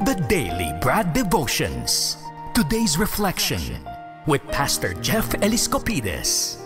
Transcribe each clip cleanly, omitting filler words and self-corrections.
The Daily Brad Devotions. Today's reflection with Pastor Jeff Eliscopides.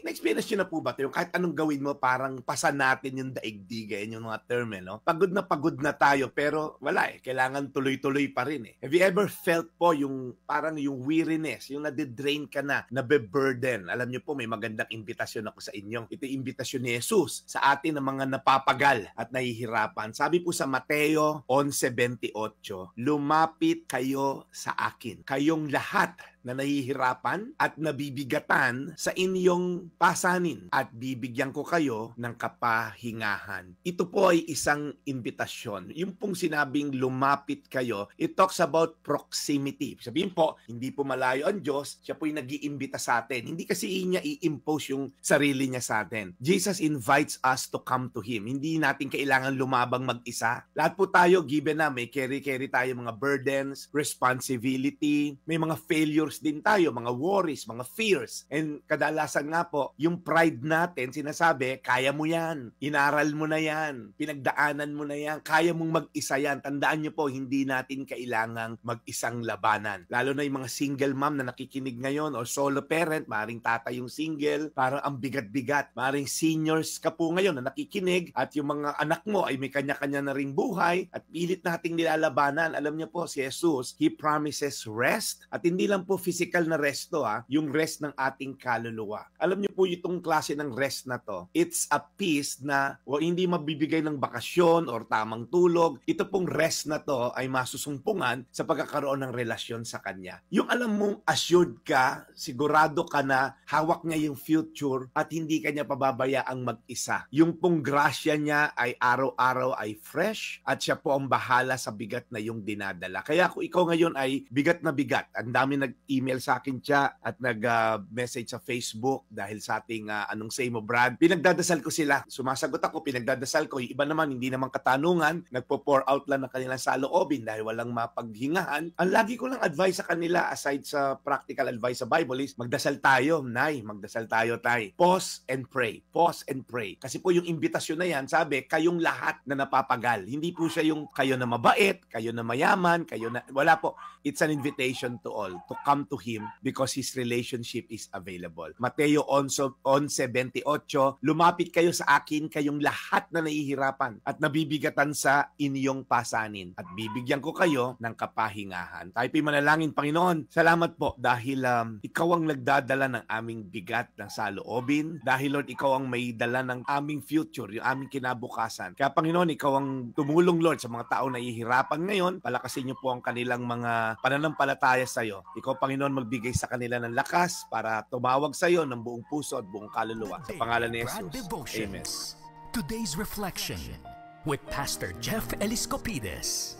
Na-experience nyo na po ba ito? Yung kahit anong gawin mo, parang pasan natin yung daigdig, yung mga term, no? Pagod na tayo, pero wala kailangan tuloy-tuloy pa rin Have you ever felt po yung parang yung weariness, yung nade-drain ka na, nabe-burden? Alam nyo po, may magandang imbitasyon ako sa inyo. Ito yung imbitasyon ni Jesus sa atin ng mga napapagal at nahihirapan. Sabi po sa Mateo 11:28, lumapit kayo sa akin, kayong lahat na nahihirapan at nabibigatan sa inyong pasanin at bibigyan ko kayo ng kapahingahan. Ito po ay isang imbitasyon. Yung pong sinabing lumapit kayo, it talks about proximity. Sabihin po, hindi po malayo ang Diyos, siya po yung nag-iimbita sa atin. Hindi kasi niya i-impose yung sarili niya sa atin. Jesus invites us to come to Him. Hindi natin kailangan lumabang mag-isa. Lahat po tayo, given na may carry tayo mga burdens, responsibility, may mga failures din tayo, mga worries, mga fears. And kadalasan nga po, yung pride natin, sinasabi, kaya mo yan, inaral mo na yan, pinagdaanan mo na yan, kaya mong mag-isa yan. Tandaan nyo po, hindi natin kailangang mag-isang labanan. Lalo na yung mga single mom na nakikinig ngayon or solo parent, maring tatay yung single, parang ang bigat-bigat. Maring seniors ka po ngayon na nakikinig at yung mga anak mo ay may kanya-kanya na ring buhay at pilit nating nilalabanan. Alam niyo po, si Jesus, He promises rest at hindi lang po physical na rest to yung rest ng ating kaluluwa. Alam niyo po itong klase ng rest na to, it's a peace na hindi mabibigay ng bakasyon or tamang tulog. Ito pong rest na to ay masusumpungan sa pagkakaroon ng relasyon sa Kanya. Yung alam mong assured ka, sigurado ka na hawak niya yung future at hindi kanya pababayaang mag-isa. Yung pong grasya niya ay araw-araw ay fresh at siya po ang bahala sa bigat na yung dinadala. Kaya kung ikaw ngayon ay bigat na bigat, ang dami nag-email sa akin siya at nag-message sa Facebook dahil sa ating anong say mo Brad, pinagdadasal ko sila. Sumasagot ako, pinagdadasal ko. Yung iba naman, hindi naman katanungan, nagpo-pour out lang ng kanilang saloobin dahil walang mapaghingahan. Ang lagi ko lang advice sa kanila, aside sa practical advice sa Bible, is magdasal tayo, Nay. Magdasal tayo, Tay. Pause and pray. Pause and pray. Kasi po yung imbitasyon na yan, sabi, kayong lahat na napapagal. Hindi po siya yung kayo na mabait, kayo na mayaman, kayo na... Wala po. It's an invitation to all to come to Him because His relationship is available. Mateo 11:28, lumapit kayo sa akin, kayong lahat na nahihirapan at nabibigatan sa inyong pasanin at bibigyan ko kayo ng kapahingahan. Tayo po'y manalangin, Panginoon. Salamat po dahil Ikaw ang nagdadala ng aming bigat ng saloobin. Dahil Lord, Ikaw ang may dala ng aming future, yung aming kinabukasan. Kaya Panginoon, Ikaw ang tumulong Lord sa mga tao na nahihirapan ngayon. Palakasin niyo po ang kanilang mga pananampalataya sa iyo. Ikaw Panginoon magbigay sa kanila ng lakas para tumawag sa iyo ng buong puso at buong kaluluwa. Sa pangalan ni Jesus. Amen. Today's reflection with Pastor Jeff Eliscopides.